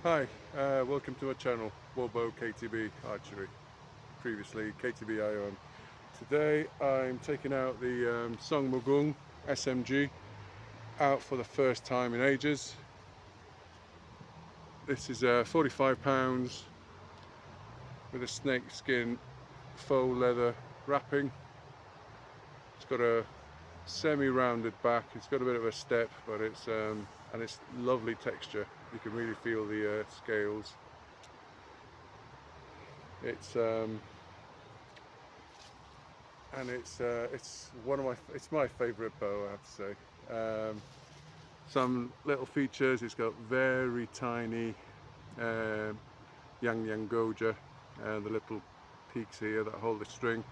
Hi, welcome to my channel, Warbow KTB Archery, previously KTB Ion. Today I'm taking out the Song Mu Gung SMG out for the first time in ages. This is 45 pounds with a snakeskin faux leather wrapping. It's got a semi-rounded back, it's got a bit of a step, but it's lovely texture. You can really feel the scales. It's it's my favourite bow, I have to say. Some little features: it's got very tiny yang goja, the little peaks here that hold the string.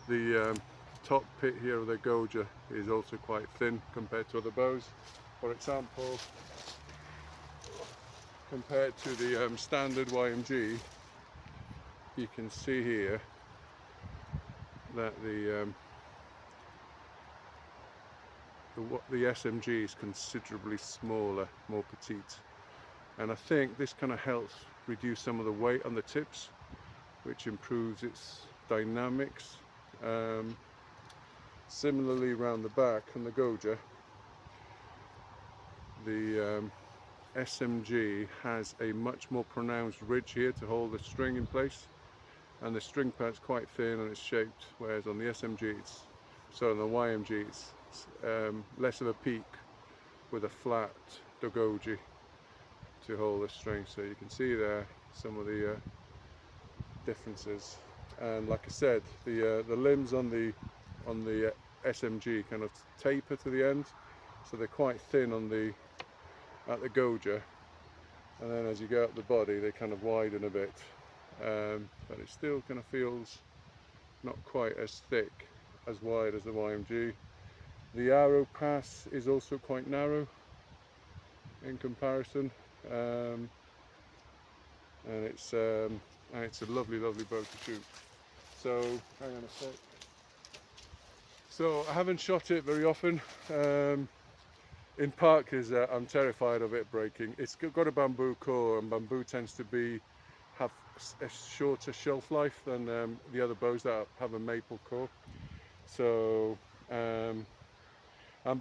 The top pit here of the goja is also quite thin compared to other bows. For example, compared to the standard YMG, you can see here that the SMG is considerably smaller, more petite, and I think this kind of helps reduce some of the weight on the tips, which improves its dynamics. Similarly, around the back on the goja, the SMG has a much more pronounced ridge here to hold the string in place, and the string pad's quite thin and it's shaped, whereas on the SMG on the YMG it's less of a peak with a flat dogoji to hold the string. So you can see there some of the differences, and like I said, the limbs on the SMG kind of taper to the end, so they're quite thin at the goja, and then as you go up the body they kind of widen a bit, but it still kind of feels not quite as thick, as wide as the YMG. The arrow pass is also quite narrow in comparison, and it's a lovely bow to shoot. So hang on a sec. So I haven't shot it very often, in part because I'm terrified of it breaking. It's got a bamboo core, and bamboo tends to have a shorter shelf life than the other bows that have a maple core. So and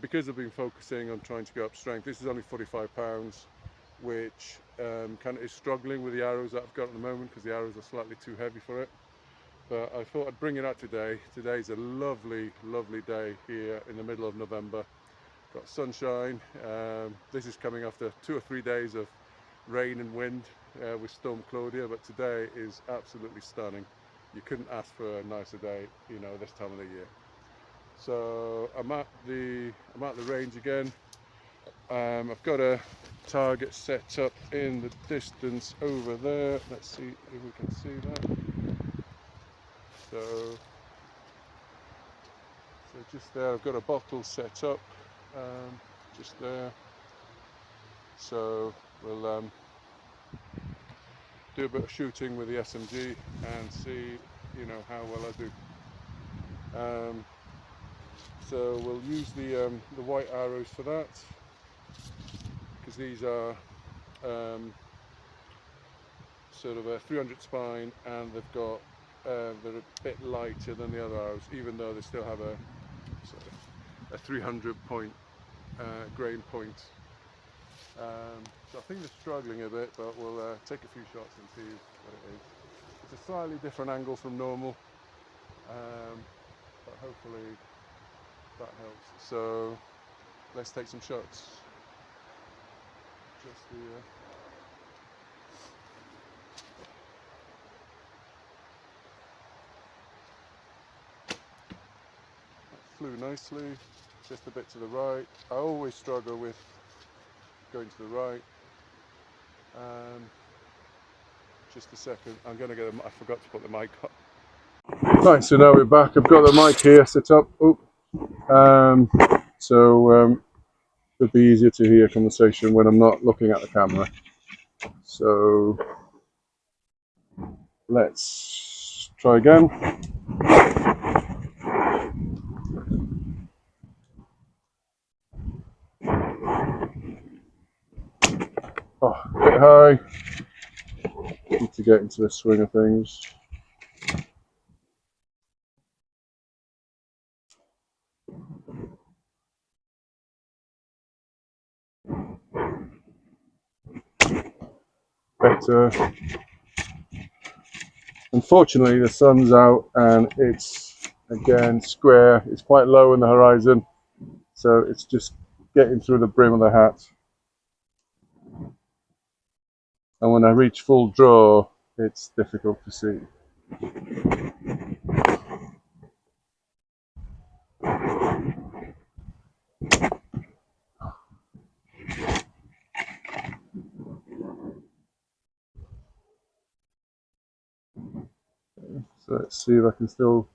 because I've been focusing on trying to go up strength, this is only 45 pounds, which kind of is struggling with the arrows that I've got at the moment because the arrows are slightly too heavy for it. But I thought I'd bring it out today. Today's a lovely day here in the middle of November. Got sunshine. This is coming after 2 or 3 days of rain and wind with Storm Claudia, but today is absolutely stunning. You couldn't ask for a nicer day, you know, this time of the year. So I'm at the range again. I've got a target set up in the distance over there. Let's see if we can see that. So just there, I've got a bottle set up, just there. So we'll do a bit of shooting with the SMG and see, you know, how well I do. So we'll use the white arrows for that, because these are sort of a 300 spine, and they've got they're a bit lighter than the other arrows, even though they still have a sort of a 300 point grain point. So I think they're struggling a bit, but we'll take a few shots and see what it is. It's a slightly different angle from normal, but hopefully that helps. So let's take some shots. Just that flew nicely, just a bit to the right. I always struggle with going to the right. Just a second, I'm going to get I forgot to put the mic up. Right, so now we're back. I've got the mic here set up. It'll be easier to hear conversation when I'm not looking at the camera. So let's try again. Oh, a bit high. Need to get into the swing of things. Better. Unfortunately, the sun's out and it's again square. It's quite low in the horizon, so it's just getting through the brim of the hat. And when I reach full draw, it's difficult to see. So let's see if I can still.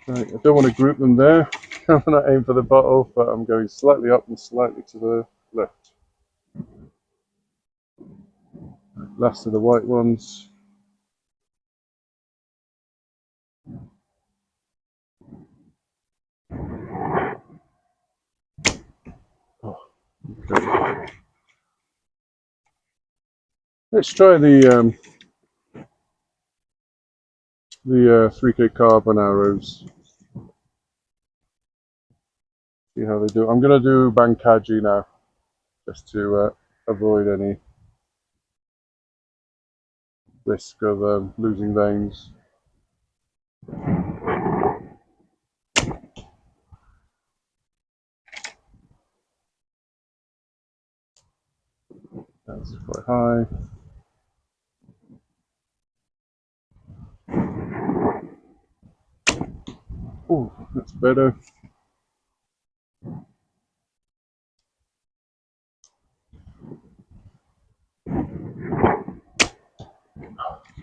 Right, I don't want to group them there. I'm not aiming for the bottle, but I'm going slightly up and slightly to the left. Last of the white ones. Oh, okay. Let's try the 3K carbon arrows. See how they do. I'm going to do Bankaji now, just to avoid any risk of losing veins. That's quite high. Oh, that's better.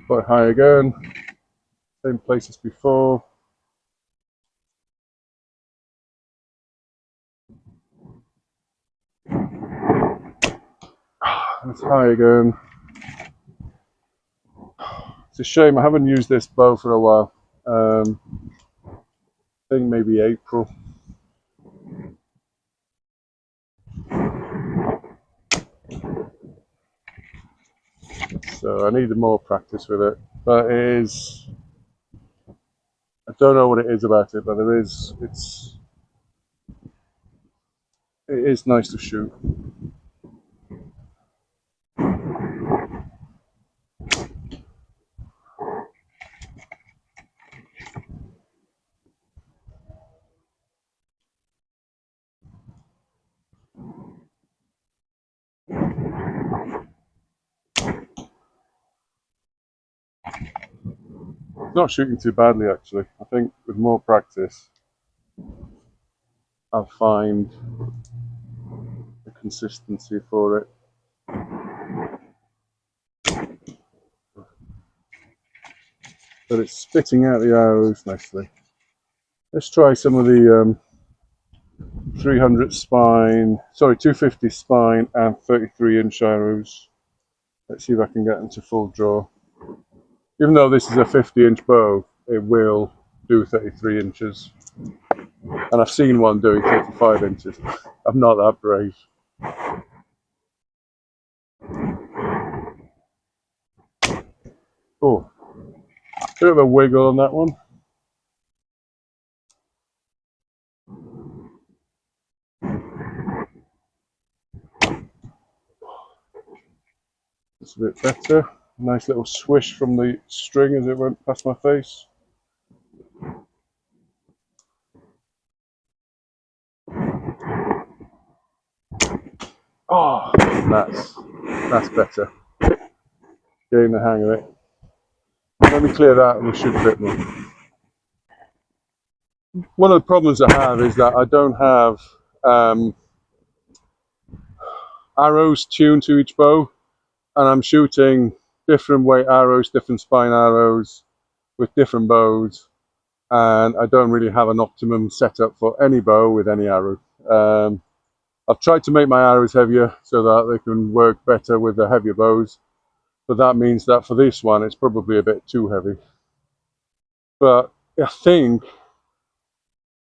Quite high again. Same place as before. That's high again. It's a shame I haven't used this bow for a while. I think maybe April. So I needed more practice with it. But it is, I don't know what it is about it, but it is nice to shoot. It's not shooting too badly actually. I think with more practice, I'll find the consistency for it. But it's spitting out the arrows nicely. Let's try some of the 300 spine, sorry, 250 spine and 33-inch arrows. Let's see if I can get them to full draw. Even though this is a 50-inch bow, it will do 33 inches. And I've seen one doing 35 inches. I'm not that brave. Oh, bit of a wiggle on that one. It's a bit better. Nice little swish from the string as it went past my face. Oh, that's better. Getting the hang of it. Let me clear that and we'll shoot a bit more. One of the problems I have is that I don't have arrows tuned to each bow, and I'm shooting different weight arrows, different spine arrows with different bows, and I don't really have an optimum setup for any bow with any arrow. I've tried to make my arrows heavier so that they can work better with the heavier bows, but that means that for this one it's probably a bit too heavy. But I think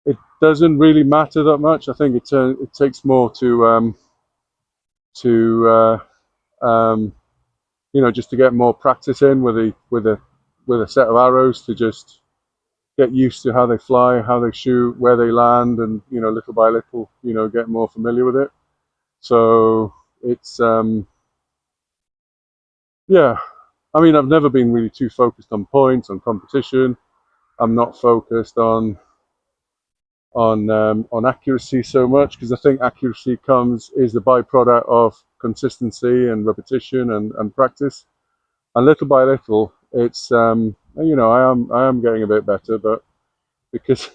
it doesn't really matter that much. I think it takes more to you know, just to get more practice in with a set of arrows, to just get used to how they fly, how they shoot, where they land, and you know, little by little, you know, get more familiar with it. So it's yeah. I mean, I've never been really too focused on points, on competition. I'm not focused on accuracy so much, because I think accuracy is the byproduct of consistency and repetition and practice. And little by little, it's you know, I am getting a bit better, but because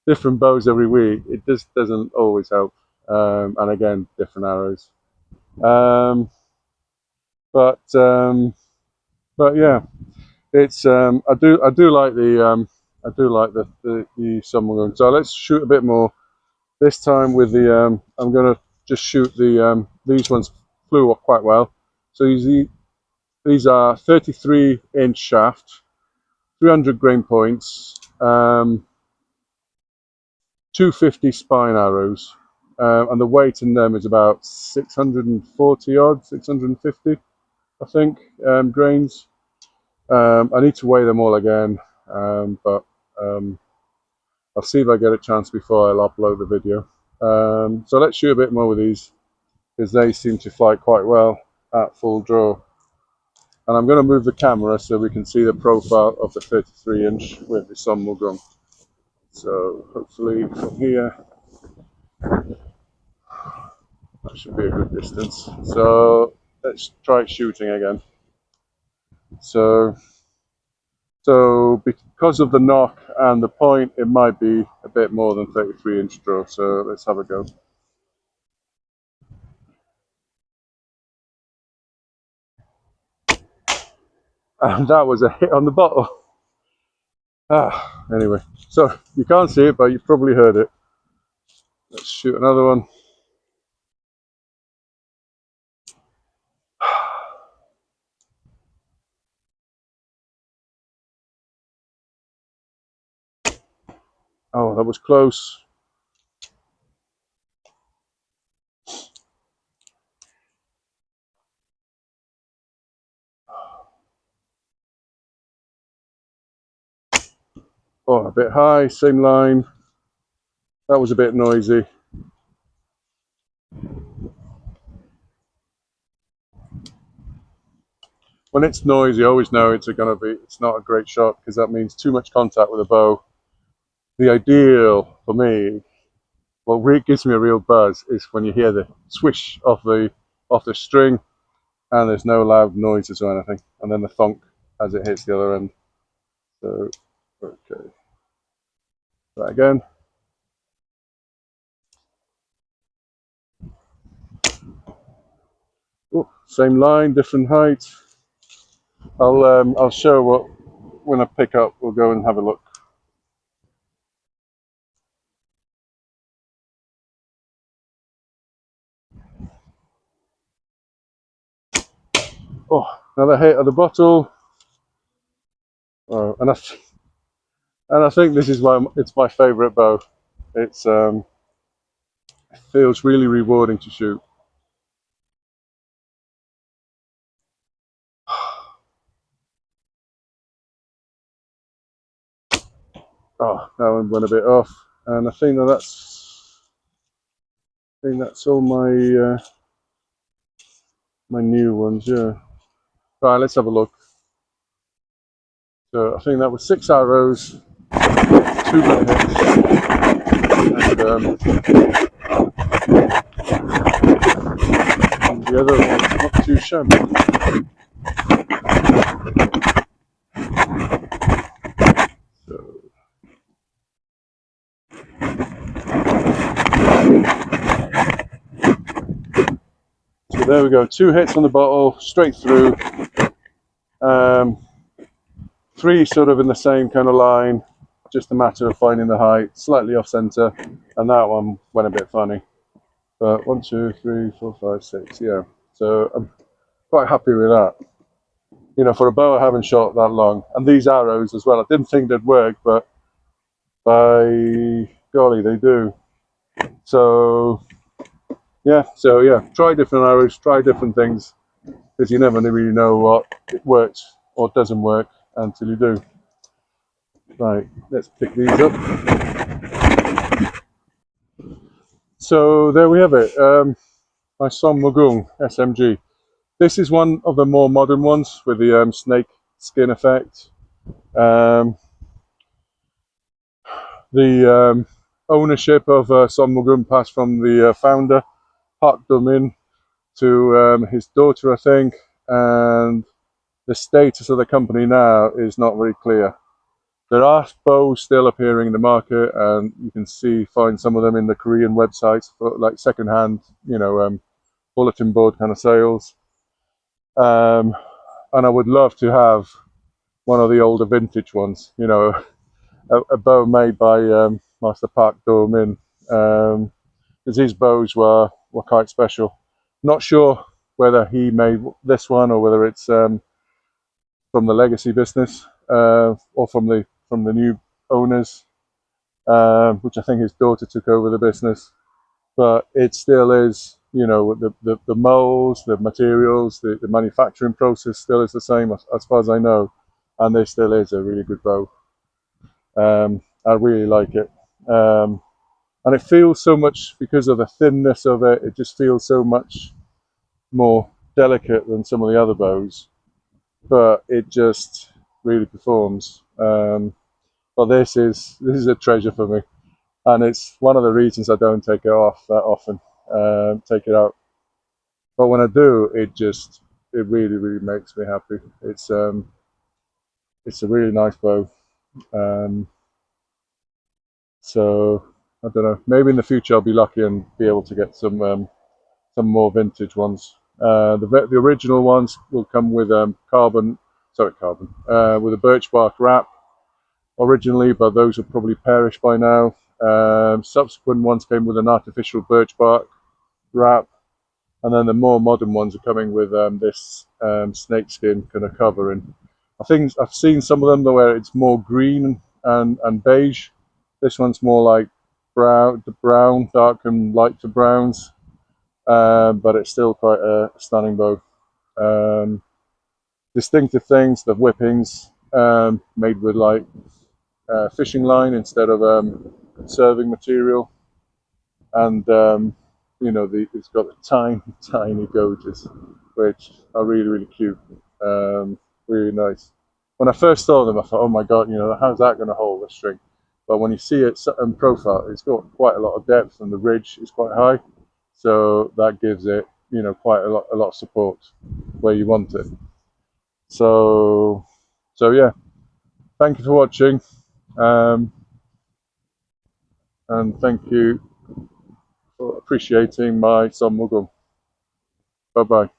different bows every week, it just doesn't always help. And again, different arrows. Um, but but yeah, it's I do like the Song Mu Gung. So let's shoot a bit more. This time with the I'm gonna just shoot these ones flew up quite well. So these are 33-inch shaft, 300 grain points, 250 spine arrows, and the weight in them is about 640 odd, 650, I think, grains. I need to weigh them all again, but I'll see if I get a chance before I'll upload the video. So let's shoot a bit more with these, because they seem to fly quite well at full draw. And I'm going to move the camera so we can see the profile of the 33-inch with the Song Mu Gung. So hopefully from here, that should be a good distance. So let's try shooting again. So because of the knock and the point, it might be a bit more than 33-inch draw. So let's have a go. And that was a hit on the bottle. Anyway, so you can't see it, but you probably heard it. Let's shoot another one. Oh, that was close. Oh, a bit high, same line. That was a bit noisy. When it's noisy, I always know it's not a great shot, because that means too much contact with the bow. The ideal for me, what really gives me a real buzz, is when you hear the swish of the string, and there's no loud noises or anything, and then the thunk as it hits the other end. So, okay, try again. Oh, same line, different height. I'll show what when I pick up. We'll go and have a look. Oh, another hit of the bottle. Oh, and I think this is why it's my favourite bow. It feels really rewarding to shoot. Oh, that one went a bit off, and I think that's all my my new ones. Yeah. Right, let's have a look. So I think that was 6 arrows, 2 good hits, and the other one's not too shabby. So there we go, 2 hits on the bottle, straight through. 3 sort of in the same kind of line, just a matter of finding the height, slightly off center, and that one went a bit funny. But 1, 2, 3, 4, 5, 6, yeah. So I'm quite happy with that. You know, for a bow I haven't shot that long, and these arrows as well, I didn't think they'd work, but by golly, they do. So yeah, try different arrows, try different things, because you never really know what works or doesn't work until you do. Right, let's pick these up. So there we have it, my Song Mu Gung SMG. This is one of the more modern ones with the snake skin effect. The ownership of Song Mu Gung passed from the founder, Park Do-min, to his daughter, I think, and the status of the company now is not very clear. There are bows still appearing in the market, and you can find some of them in the Korean websites for like second-hand, bulletin board kind of sales. And I would love to have one of the older vintage ones, a bow made by Master Park Do-min, because his bows were quite special. Not sure whether he made this one or whether it's from the legacy business or from the new owners, which I think his daughter took over the business. But it still is, the molds, the materials, the manufacturing process still is the same as far as I know, and there still is a really good bow. I really like it. And it feels so much, because of the thinness of it, it just feels so much more delicate than some of the other bows, but it just really performs. But this is a treasure for me, and it's one of the reasons I don't take it off that often, take it out. But when I do, it really makes me happy. It's a really nice bow. So I don't know, maybe in the future I'll be lucky and be able to get some more vintage ones. The original ones will come with carbon, with a birch bark wrap originally, but those will probably perish by now. Subsequent ones came with an artificial birch bark wrap, and then the more modern ones are coming with this snakeskin kind of covering. I think I've seen some of them though where it's more green and beige. This one's more like brown, dark and light to browns, but it's still quite a stunning bow. Distinctive things, the whippings made with like fishing line instead of serving material, and it's got the tiny gouges, which are really cute, really nice. When I first saw them, I thought, oh my god, how's that going to hold the string? But when you see it in profile, it's got quite a lot of depth, and the ridge is quite high, so that gives it quite a lot of support where you want it. So yeah, thank you for watching, and thank you for appreciating my Song Mu Gung. Bye bye.